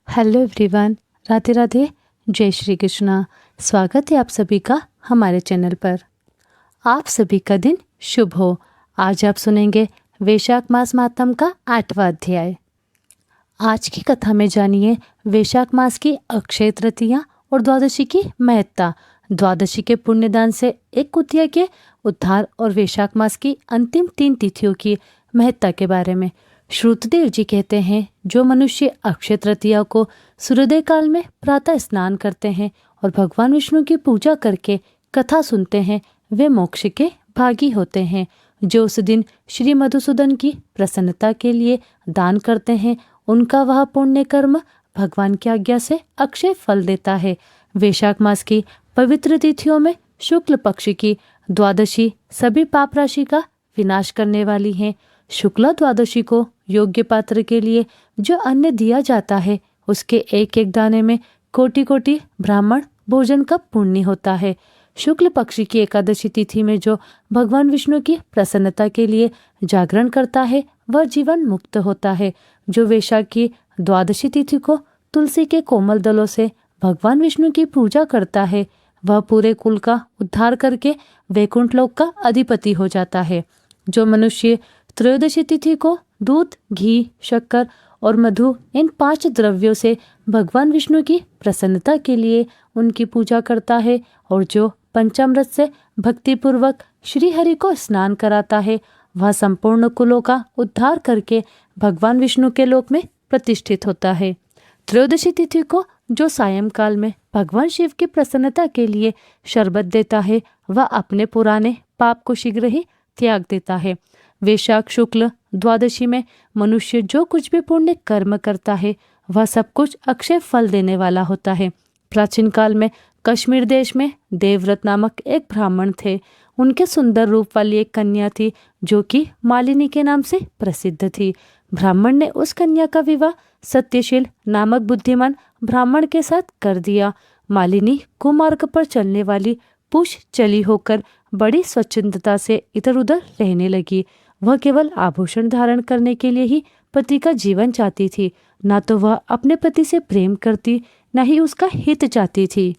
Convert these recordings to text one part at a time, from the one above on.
Hello everyone, Radhe Radhe, जय श्री कृष्णा। स्वागत है आप सभी का हमारे चैनल पर। आप सभी का दिन शुभ हो। आज आप सुनेंगे वैशाख मास मातम का 8वां अध्याय। आज की कथा में जानिए वैशाख मास की अक्षय तृतीया और द्वादशी की महत्ता, द्वादशी के पुण्यदान से एक कुतिया के उद्धार और वैशाख मास की अंतिम 3 तिथियों की महत्ता के बारे में। श्रुतदेव जी कहते हैं, जो मनुष्य अक्षय तृतीया को सूर्योदय काल में प्रातः स्नान करते हैं और भगवान विष्णु की पूजा करके कथा सुनते हैं, वे मोक्ष के भागी होते हैं। जो उस दिन श्री मधुसूदन की प्रसन्नता के लिए दान करते हैं, उनका वह पुण्य कर्म भगवान की आज्ञा से अक्षय फल देता है। वैशाख मास की पवित्र तिथियों में शुक्ल पक्ष की द्वादशी सभी पाप राशि का विनाश करने वाली है। शुक्ला द्वादशी को योग्य पात्र के लिए जो अन्न दिया जाता है, उसके एक एक दाने में कोटि कोटि ब्राह्मण भोजन का पुण्य होता है। शुक्ल पक्ष की एकादशी तिथि में जो भगवान विष्णु की प्रसन्नता के लिए जागरण करता है, वह जीवन मुक्त होता है। जो वैशाख की द्वादशी तिथि को तुलसी के कोमल दलों से भगवान विष्णु की पूजा करता है, वह पूरे कुल का उद्धार करके वैकुंठ लोक का अधिपति हो जाता है। जो मनुष्य त्रयोदशी तिथि को दूध, घी, शक्कर और मधु इन 5 द्रव्यों से भगवान विष्णु की प्रसन्नता के लिए उनकी पूजा करता है और जो पंचामृत से भक्तिपूर्वक श्री हरि को स्नान कराता है, वह संपूर्ण कुलों का उद्धार करके भगवान विष्णु के लोक में प्रतिष्ठित होता है। त्रयोदशी तिथि को जो सायंकाल में भगवान शिव की प्रसन्नता के लिए शरबत देता है, वह अपने पुराने पाप को शीघ्र ही त्याग देता है। वैशाख शुक्ल द्वादशी में मनुष्य जो कुछ भी पुण्य कर्म करता है, वह सब कुछ अक्षय फल देने वाला होता है। प्राचीन काल में कश्मीर देश में देवव्रत नामक एक ब्राह्मण थे। उनके सुंदर रूप वाली एक कन्या थी, जो कि मालिनी के नाम से प्रसिद्ध थी। ब्राह्मण ने उस कन्या का विवाह सत्यशील नामक बुद्धिमान ब्राह्मण के साथ कर दिया। मालिनी कुमार्ग पर चलने वाली पुष चली होकर बड़ी स्वच्छंदता से इधर उधर रहने लगी। वह केवल आभूषण धारण करने के लिए ही पति का जीवन चाहती थी। न तो वह अपने पति से प्रेम करती, न ही उसका हित चाहती थी।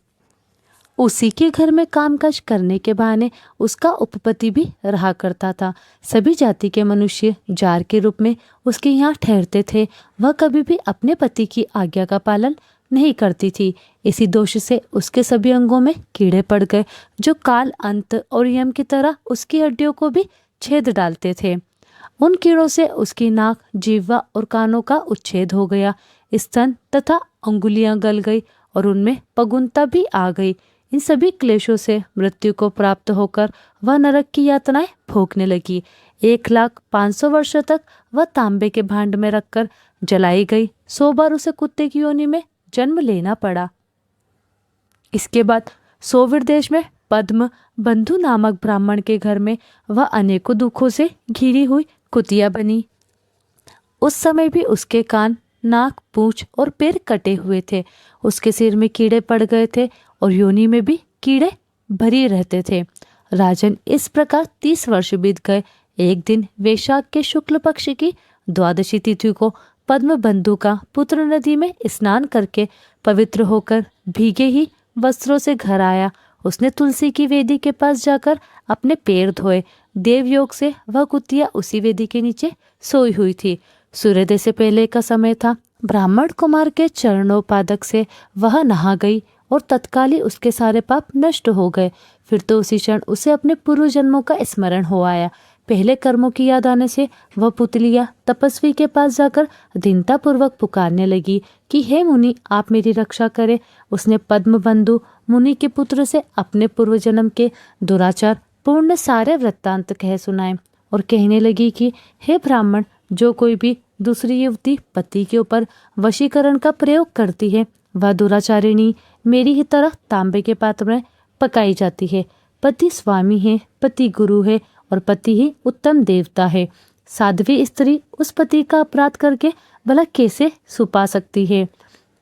उसी के घर में कामकाज करने के बहाने उसका उपपति भी रहा करता था। सभी जाति के मनुष्य जार के रूप में उसके यहाँ ठहरते थे। वह कभी भी अपने पति की आज्ञा का पालन नहीं करती थी। इसी दोष से उसके सभी अंगों में कीड़े पड़ गए, जो काल, अंत और यम की तरह उसकी हड्डियों को भी छेद डालते थे। उन कीड़ों से उसकी नाक, जिह्वा और कानों का उच्छेद हो गया। स्तन तथा अंगुलियां गल गई और उनमें पगुनता भी आ गई। इन सभी क्लेशों से मृत्यु को प्राप्त होकर वह नरक की यातनाएं भोगने लगी। 1,05,000 वर्षों तक वह तांबे के भांड में रखकर जलाई गई। 100 बार उसे कुत्ते की योनि में जन्म लेना पड़ा। इसके बाद सोविर देश में पद्म बंधु नामक ब्राह्मण के घर में वह अनेकों दुखों से घिरी हुई कुतिया बनी। उस समय भी उसके कान, नाक, पूंछ और पैर कटे हुए थे। उसके सिर में कीड़े पड़ गए थे और योनि में भी कीड़े भरी रहते थे। राजन, इस प्रकार 30 वर्ष बीत गए। एक दिन वैशाख के शुक्ल पक्ष की द्वादशी तिथि को पद्म बंधु का पुत्र नदी में स्नान करके पवित्र होकर भीगे ही वस्त्रों से घर आया। उसने तुलसी की वेदी के पास जाकर अपने पैर धोए। देवयोग से वह कुतिया उसी वेदी के नीचे सोई हुई थी। सूर्योदय से पहले का समय था। ब्राह्मण कुमार के चरणोपादक से वह नहा गई और तत्काल ही उसके सारे पाप नष्ट हो गए। फिर तो उसी क्षण उसे अपने पूर्व जन्मों का स्मरण हो आया। पहले कर्मों की याद आने से वह पुतलिया तपस्वी के पास जाकर दीनता पूर्वक पुकारने लगी कि हे मुनि, आप मेरी रक्षा करें। उसने पद्म बंधु मुनि के पुत्र से अपने पूर्व जन्म के दुराचार पूर्ण सारे वृत्तांत कह सुनाए और कहने लगी कि हे ब्राह्मण, जो कोई भी दूसरी युवती पति के ऊपर वशीकरण का प्रयोग करती है, वह दुराचारिणी मेरी ही तरह तांबे के पात्र में पकाई जाती है। पति स्वामी है, पति गुरु है और पति ही उत्तम देवता है। साध्वी स्त्री उस पति का अपराध करके भला कैसे सुपा सकती है?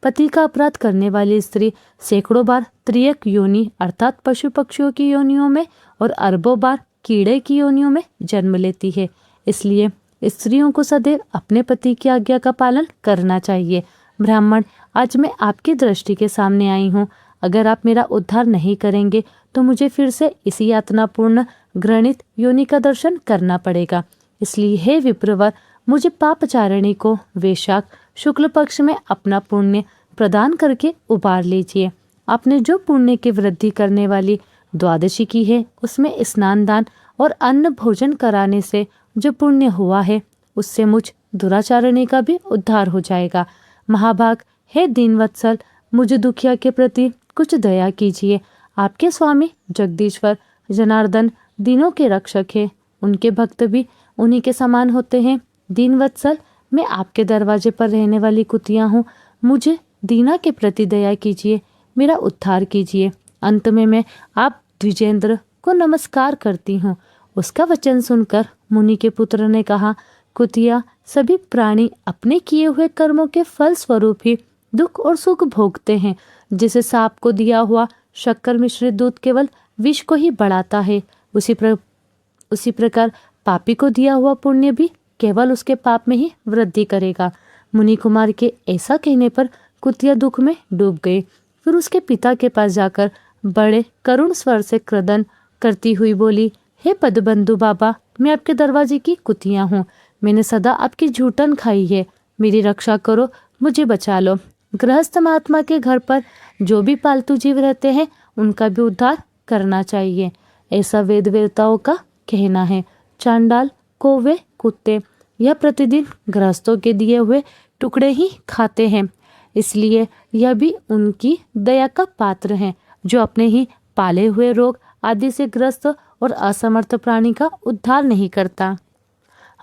पति का अपराध करने वाली स्त्री सैकड़ों बार त्रियक योनि अर्थात पशु पक्षियों की योनियों में और अरबों बार कीड़े की योनियों में जन्म लेती है। इसलिए स्त्रियों को सदैव अपने पति की आज्ञा का पालन करना चाहिए। ब्राह्मण, आज मैं आपकी दृष्टि के सामने आई हूँ। अगर आप मेरा उद्धार नहीं करेंगे तो मुझे फिर से इसी यातनापूर्ण घृणित योनि का दर्शन करना पड़ेगा। इसलिए हे विप्रवर, मुझे पापचारिणी को वैशाख शुक्ल पक्ष में अपना पुण्य प्रदान करके उबार लीजिए। आपने जो पुण्य की वृद्धि करने वाली द्वादशी की है, उसमें स्नान दान और अन्न भोजन कराने से जो पुण्य हुआ है, उससे मुझ दुराचारिणी का भी उद्धार हो जाएगा। महाभाग, हे दीनवत्सल, मुझे दुखिया के प्रति कुछ दया कीजिए। आपके स्वामी जगदीश्वर जनार्दन दीनों के रक्षक हैं। उनके भक्त भी उन्हीं के समान होते हैं। दीनवत्सल, मैं आपके दरवाजे पर रहने वाली कुतिया हूँ। मुझे दीना के प्रति दया कीजिए, मेरा उद्धार कीजिए। अंत में मैं आप द्विजेंद्र को नमस्कार करती हूँ। उसका वचन सुनकर मुनि के पुत्र ने कहा, कुतिया, सभी प्राणी अपने किए हुए कर्मों के फल स्वरूप ही दुख और सुख भोगते हैं। जिसे सांप को दिया हुआ शक्कर मिश्रित दूध केवल विष को ही बढ़ाता है, उसी प्रकार पापी को दिया हुआ पुण्य भी केवल उसके पाप में ही वृद्धि करेगा। मुनि कुमार के ऐसा कहने पर कुतिया दुख में डूब गई। फिर उसके पिता के पास जाकर बड़े करुण स्वर से क्रदन करती हुई बोली, हे पदबंधु बाबा, मैं आपके दरवाजे की कुतिया हूँ। मैंने सदा आपकी झूठन खाई है। मेरी रक्षा करो, मुझे बचा लो। गृहस्थ महात्मा के घर पर जो भी पालतू जीव रहते हैं, उनका भी उद्धार करना चाहिए, ऐसा वेद वेताओं का कहना है। चांडाल, कौवे, कुत्ते यह प्रतिदिन गृहस्थों के दिए हुए टुकड़े ही खाते हैं, इसलिए यह भी उनकी दया का पात्र हैं, जो अपने ही पाले हुए रोग आदि से ग्रस्त और असमर्थ प्राणी का उद्धार नहीं करता,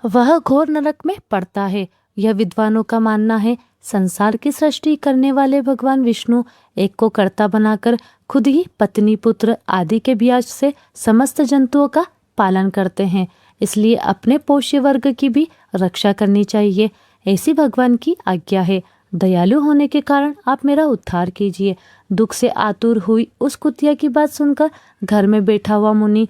वह घोर नरक में पड़ता है। यह विद्वानों का मानना है। संसार की सृष्टि करने वाले भगवान विष्णु एक को कर्ता बनाकर खुद ही पत्नी, पुत्र आदि के ब्याज से समस्त जंतुओं का पालन करते हैं, इसलिए अपने पोष्य वर्ग की भी रक्षा करनी चाहिए, ऐसी भगवान की आज्ञा है। दयालु होने के कारण आप मेरा उद्धार कीजिए। दुख से आतुर हुई उस कुतिया की बात सुनकर घर में बैठा हुआ मुनि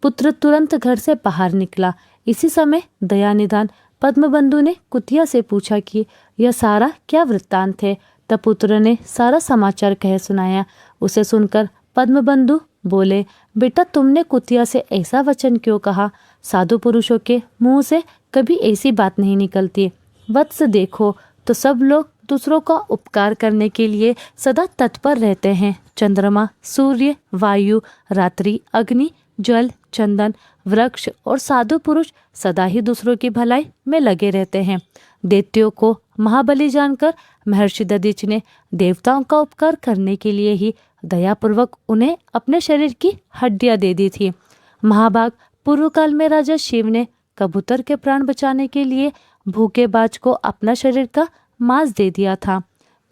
पुत्र तुरंत घर से बाहर निकला। इसी समय दयानिधान पद्मबंधु ने कुतिया से पूछा कि यह सारा क्या वृत्तांत है। तब पुत्र ने सारा समाचार कह सुनाया। उसे सुनकर पद्मबंधु बोले, बेटा, तुमने कुतिया से ऐसा वचन क्यों कहा? साधु पुरुषों के मुंह से कभी ऐसी बात नहीं निकलती। वत्स, देखो तो सब लोग दूसरों का उपकार करने के लिए सदा तत्पर रहते हैं। चंद्रमा, सूर्य, वायु, रात्रि, अग्नि, जल, चंदन, वृक्ष और साधु पुरुष सदा ही दूसरों की भलाई में लगे रहते हैं। दैत्यों को महाबली जानकर महर्षि दधीच ने देवताओं का उपकार करने के लिए ही दयापूर्वक उन्हें अपने शरीर की हड्डियां दे दी थी। महाभाग, पूर्व काल में राजा शिव ने कबूतर के प्राण बचाने के लिए भूखे बाज को अपना शरीर का मांस दे दिया था।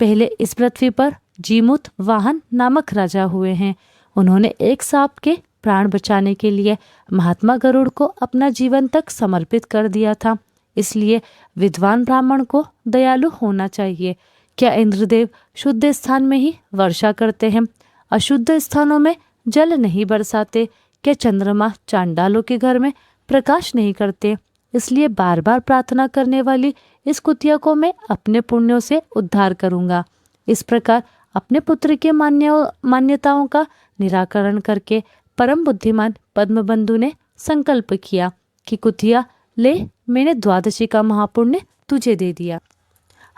पहले इस पृथ्वी पर जीमूत वाहन नामक राजा हुए हैं। उन्होंने एक सांप के प्राण बचाने के लिए महात्मा गरुड़ को अपना जीवन तक समर्पित कर दिया था। इसलिए विद्वान ब्राह्मण को दयालु होना चाहिए। क्या इंद्रदेव शुद्ध स्थान में ही वर्षा करते हैं, अशुद्ध स्थानों में जल नहीं बरसाते? क्या चंद्रमा चांडालों के घर में प्रकाश नहीं करते? इसलिए बार बार प्रार्थना करने वाली इस कुतिया को मैं अपने पुण्यों से उद्धार करूंगा। इस प्रकार अपने पुत्र के मान्यताओं का निराकरण करके परम बुद्धिमान पद्मबंधु ने संकल्प किया कि कुतिया, ले, मैंने द्वादशी का महापुण्य तुझे दे दिया।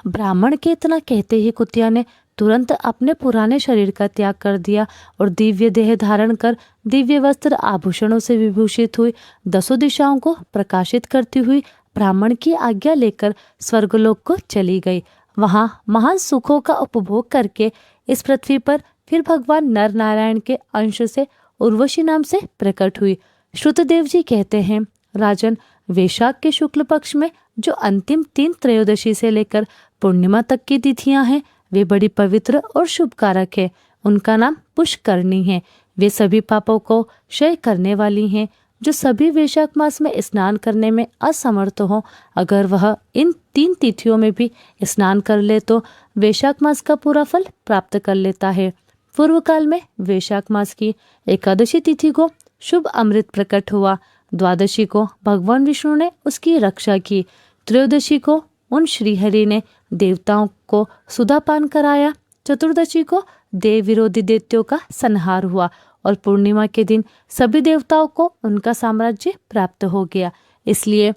ब्राह्मण के इतना कहते ही कुतिया ने तुरंत अपने पुराने शरीर का त्याग कर दिया और दिव्य देह धारण कर दिव्य वस्त्र आभूषणों से विभूषित हुई 10 दिशाओं को प्रकाशित करती हुई ब्राह्मण की आज्ञा लेकर स्वर्गलोक को चली गई। वहां महान सुखों का उपभोग करके इस पृथ्वी पर फिर भगवान नर नारायण के अंश से उर्वशी नाम से प्रकट हुई। श्रुतदेव जी कहते हैं, राजन, वैशाख के शुक्ल पक्ष में जो अंतिम 3 त्रयोदशी से लेकर पूर्णिमा तक की तिथियां हैं, वे बड़ी पवित्र और शुभकारक है। उनका नाम पुष्करणी है। वे सभी पापों को क्षय करने वाली हैं। जो सभी वैशाख मास में स्नान करने में असमर्थ हो, अगर वह इन 3 तिथियों में भी स्नान कर ले तो वैशाख मास का पूरा फल प्राप्त कर लेता है। पूर्व काल में वैशाख मास की एकादशी तिथि को शुभ अमृत प्रकट हुआ। द्वादशी को भगवान विष्णु ने उसकी रक्षा की। त्रयोदशी को उन श्रीहरि ने देवताओं को सुधापान कराया। चतुर्दशी को देव विरोधी दैत्यों का संहार हुआ और पूर्णिमा के दिन सभी देवताओं को उनका साम्राज्य प्राप्त हो गया। इसलिए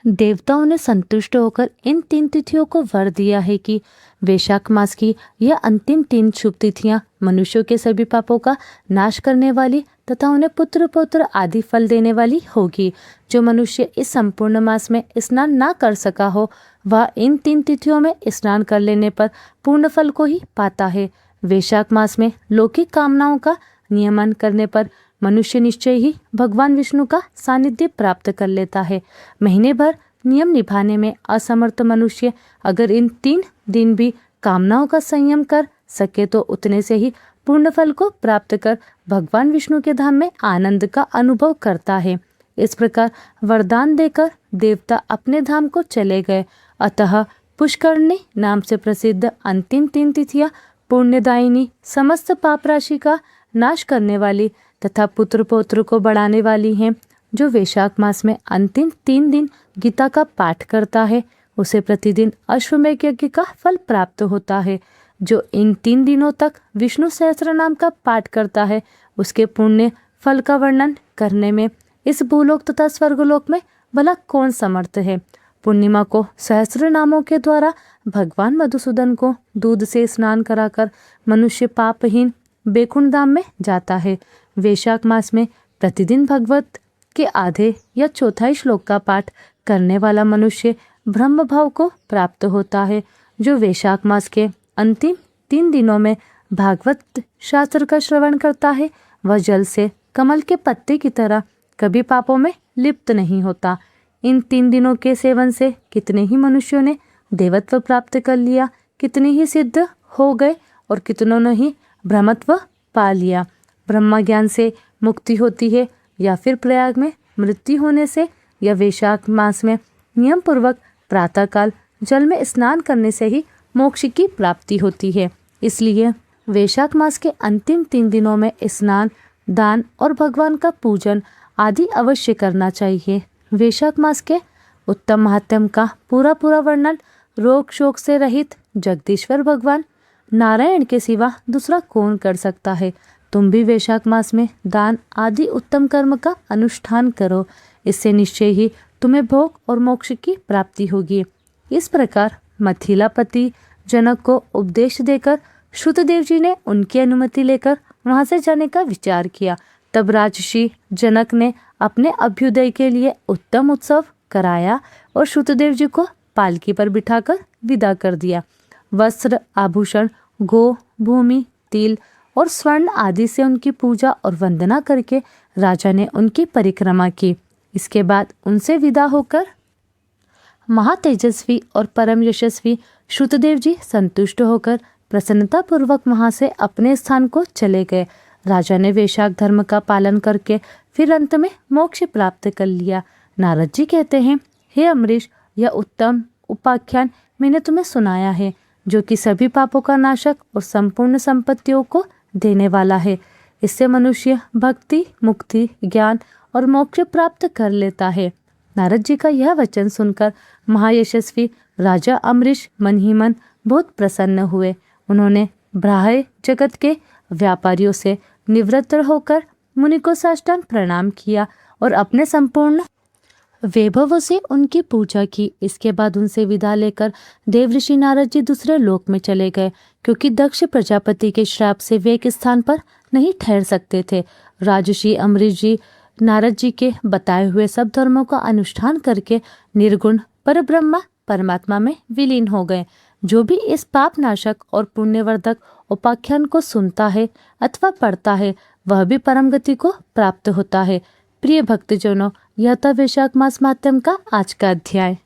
देवताओं ने संतुष्ट होकर इन 3 तिथियों को वर दिया है कि वैशाख मास की यह अंतिम 3 शुभ तिथियां मनुष्यों के सभी पापों का नाश करने वाली तथा उन्हें पुत्र पौत्र आदि फल देने वाली होगी। जो मनुष्य इस संपूर्ण मास में स्नान ना कर सका हो वह इन 3 तिथियों में स्नान कर लेने पर पूर्ण फल को ही पाता है। वैशाख मास में लौकिक कामनाओं का नियमन करने पर मनुष्य निश्चय ही भगवान विष्णु का सानिध्य प्राप्त कर लेता है। महीने भर नियम निभाने में असमर्थ मनुष्य अगर इन 3 दिन भी कामनाओं का संयम कर सके तो उतने से ही पूर्ण फल को प्राप्त कर भगवान विष्णु के धाम में आनंद का अनुभव करता है। इस प्रकार वरदान देकर देवता अपने धाम को चले गए। अतः पुष्करणी नाम से प्रसिद्ध अंतिम 3 तिथियां पुण्यदायिनी, समस्त पाप राशि का नाश करने वाली तथा पुत्र पौत्र को बढ़ाने वाली हैं। जो वैशाख मास में अंतिम 3 दिन गीता का पाठ करता है उसे प्रतिदिन अश्वमेध यज्ञ का फल प्राप्त होता है। जो इन 3 दिनों तक विष्णु सहस्त्र नाम का पाठ करता है उसके पुण्य फल का वर्णन करने में इस भूलोक तथा स्वर्गलोक में भला कौन समर्थ है। पूर्णिमा को सहस्त्र नामों के द्वारा भगवान मधुसूदन को दूध से स्नान कराकर मनुष्य पापहीन बैकुंठ धाम में जाता है। वैशाख मास में प्रतिदिन भगवत के आधे या चौथाई श्लोक का पाठ करने वाला मनुष्य ब्रह्म भाव को प्राप्त होता है। जो वैशाख मास के अंतिम 3 दिनों में भागवत शास्त्र का श्रवण करता है वह जल से कमल के पत्ते की तरह कभी पापों में लिप्त नहीं होता। इन 3 दिनों के सेवन से कितने ही मनुष्यों ने देवत्व प्राप्त कर लिया, कितने ही सिद्ध हो गए और कितनों ने ही ब्रह्मत्व पा लिया। ब्रह्म ज्ञान से मुक्ति होती है या फिर प्रयाग में मृत्यु होने से या वैशाख मास में नियम पूर्वक प्रातःकाल जल में स्नान करने से ही मोक्ष की प्राप्ति होती है। इसलिए वैशाख मास के अंतिम 3 दिनों में स्नान, दान और भगवान का पूजन आदि अवश्य करना चाहिए। वैशाख मास के उत्तम महात्म्य का पूरा वर्णन रोग शोक से रहित जगदीश्वर भगवान नारायण के सिवा दूसरा कौन कर सकता है। तुम भी वैशाख मास में दान आदि उत्तम कर्म का अनुष्ठान करो, इससे निश्चय ही तुम्हें भोग और मोक्ष की प्राप्ति होगी। इस प्रकार मिथिलापति जनक को उपदेश देकर श्रुतदेव जी ने उनकी अनुमति लेकर वहां से जाने का विचार किया। तब राजर्षि जनक ने अपने अभ्युदय के लिए उत्तम उत्सव कराया और श्रुतदेव जी को पालकी पर बिठाकर विदा कर दिया। वस्त्र, आभूषण, गो, भूमि, तिल और स्वर्ण आदि से उनकी पूजा और वंदना करके राजा ने उनकी परिक्रमा की। इसके बाद उनसे विदा होकर महातेजस्वी और परम यशस्वी श्रुतदेव जी संतुष्ट होकर प्रसन्नता पूर्वक वहां से अपने स्थान को चले गए। राजा ने वैशाख धर्म का पालन करके फिर अंत में मोक्ष प्राप्त कर लिया। नारद जी कहते हैं, हे अमरीश, यह उत्तम उपाख्यान मैंने तुम्हें सुनाया है जो कि सभी पापों का नाशक और संपूर्ण संपत्तियों को देने वाला है। इससे मनुष्य भक्ति, मुक्ति, ज्ञान और मोक्ष प्राप्त कर लेता है। नारद जी का यह वचन सुनकर महायशस्वी राजा अमरीश मन ही मन बहुत प्रसन्न हुए। उन्होंने ब्राह्य जगत के व्यापारियों से निवृत्त होकर मुनि को साष्टांग प्रणाम किया और अपने संपूर्ण वैभव से उनकी पूजा की। इसके बाद उनसे विदा लेकर देवऋषि नारद जी दूसरे लोक में चले गए, क्योंकि दक्ष प्रजापति के श्राप से वे एक स्थान पर नहीं ठहर सकते थे। राजर्षि अमरीश जी नारद जी के बताए हुए सब धर्मों का अनुष्ठान करके निर्गुण परब्रह्म परमात्मा में विलीन हो गए। जो भी इस पाप नाशक और पुण्यवर्धक उपाख्यान को सुनता है अथवा पढ़ता है वह भी परम गति को प्राप्त होता है। प्रिय भक्तजनों, यह था वैशाख मास महात्म्य का आज का अध्याय।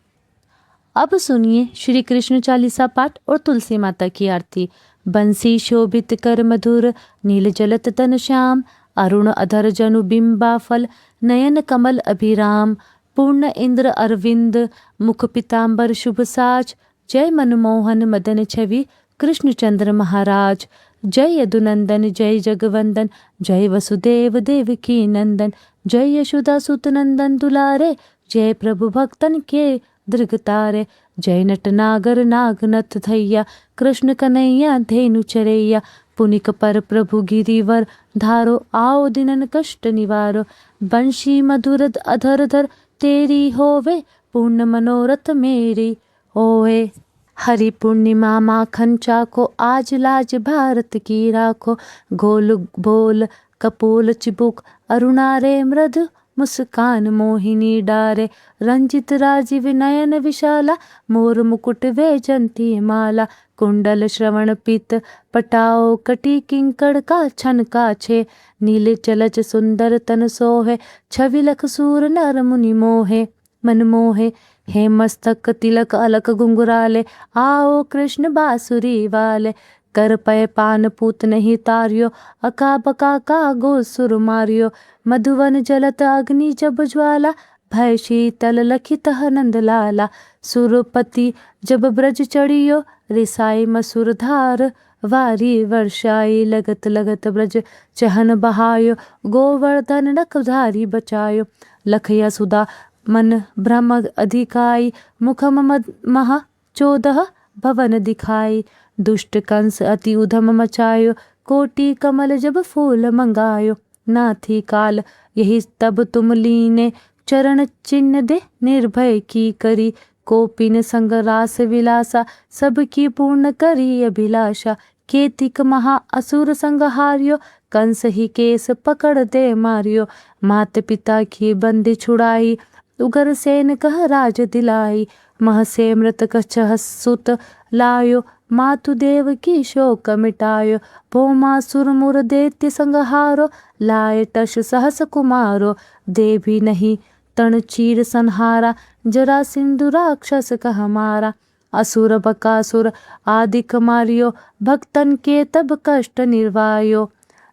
अब सुनिए श्री कृष्ण चालीसा पाठ और तुलसी माता की आरती। बंसी शोभित कर मधुर, नील जलत तन श्याम, अरुण अधर जनु बिंबा फल, नयन कमल अभिराम, पूर्ण इंद्र अरविंद, मुख पीतांबर शुभ साज, जय मनमोहन मदन छवि कृष्णचंद्र महाराज, जय यदुनंदन जय जगवंदन, जय वसुदेव देवकी नंदन, जय यशोदा सुत नंदन दुलारे, जय प्रभु भक्तन के दीर्घ तारे। जय नट नागर नागनथ धैया, कृष्ण कन्हैया धेनु चरैया। पुनिक पर प्रभु गिरिवर धारो, आओ दिनन कष्ट निवारो। बंशी मधुर अधर धर, तेरी होवे पूर्ण मनोरथ मेरी होए। हरि पूर्णिमा माखन चाको, आज लाज भारत की राखो। गोल बोल कपोल चिबुक, अरुणा रे मृदु मुस्कान मोहिनी डारे। रंजित राजीव नयन विशाला, मोर मुकुट वैजंती माला। कुंडल श्रवण पीत पटाओ, कटी किंकड़ का छन का छे। नील चलच सुंदर तन सोहे, छवि लख सूर नर मुनि मोहे। मन मोहे हे मस्तक तिलक अलक घुंघराले, आओ कृष्ण बांसुरी वाले। कर पय पान पूत नहीं तारियो, अका बका का गो सुर मारियो। मधुवन जलत अग्नि जब ज्वाला, भय शीतल लखित नंद लाला। सुरपति जब ब्रज चढ़ियो, रिसाई मसुर धार वारी वर्षाई। लगत लगत ब्रज चहन बहायो, गोवर्धन नखधारी बचायो। लखया सुधा मन ब्रह्म अधिकाई, मुखम महा 14 भवन दिखाई। दुष्ट कंस अति उधम मचायो, कोटि कमल जब फूल मंगायो। नाथी काल यही तब तुम लीने, चरण चिन्ह दे निर्भय की करी। कोपिन संग रास विलासा, सबकी पूर्ण करी अभिलाषा। केतिक महा असुर संग हारियो, कंस ही केस पकड़ दे मारियो। मात पिता की बंदी छुड़ाई, उगर सेन कह राज दिलाई। मह से मृत कछ सुत लायो, मातु देव की शोक मिटायो। भौमा सुरमुर दैत्य संहारो, लाए टश सहस कुमारो। देवी नहीं तण चीर संहारा, जरा सिंधु राक्षस कह मारा। असुर बकासुर आदिक मारियो, भक्तन के तब कष्ट निर्वायो।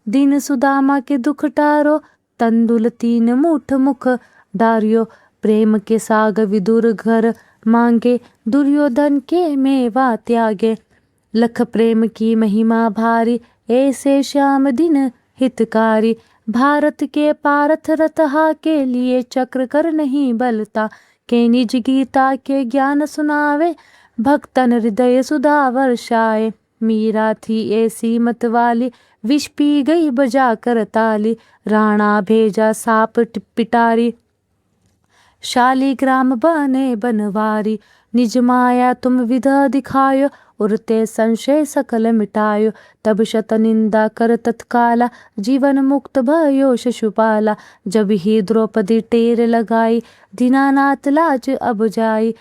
दीन सुदामा के दुख टारो, तंदुल 3 मुठ मुख डारियो। प्रेम के साग विदुर घर मांगे, दुर्योधन के मेवा त्यागे। लख प्रेम की महिमा भारी, ऐसे श्याम दिन हितकारी। भारत के पारथ रतहा के लिए, चक्र कर नहीं बलता। के निज गीता के ज्ञान सुनावे, भक्तन हृदय सुधा वर्षाए। मीरा थी ऐसी मत वाली, विष पी गई बजा कर ताली। राणा भेजा साप पिटारी, शालीग्राम बने बनवारी। निज माया तुम विधा दिखायो, उरते संशय सकल मिटायो। तब शत निंदा कर तत्काला, जीवन मुक्त भयो शिशुपाला। जब ही द्रौपदी टेर लगाई, दीनानाथ लाज अब जाई।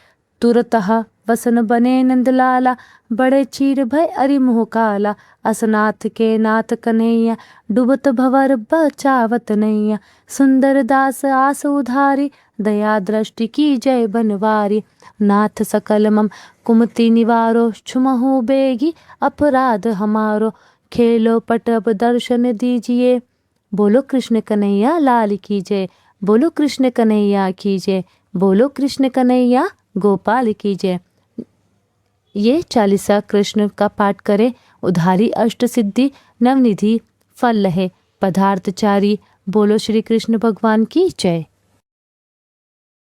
तुरतः वसन बने नंदलाला, बड़े चीर भय अरिमुह काला। असनाथ के नाथ कन्हैया, डूबत भवर बचावत नैया। सुंदर दास आस उधारी, दया दृष्टि की जय बनवारी। नाथ सकल मम कुमति निवारो, क्षुमहु बेगी अपराध हमारो। खेलो पट अब दर्शन दीजिए, बोलो कृष्ण कन्हैया लाल की जय। बोलो कृष्ण कन्हैया की जय। बोलो कृष्ण कन्हैया गोपाल की जय। ये 40 कृष्ण का पाठ करें, उधारी अष्ट सिद्धि नवनिधि फल लहे। पदार्थचारी बोलो श्री कृष्ण भगवान की जय।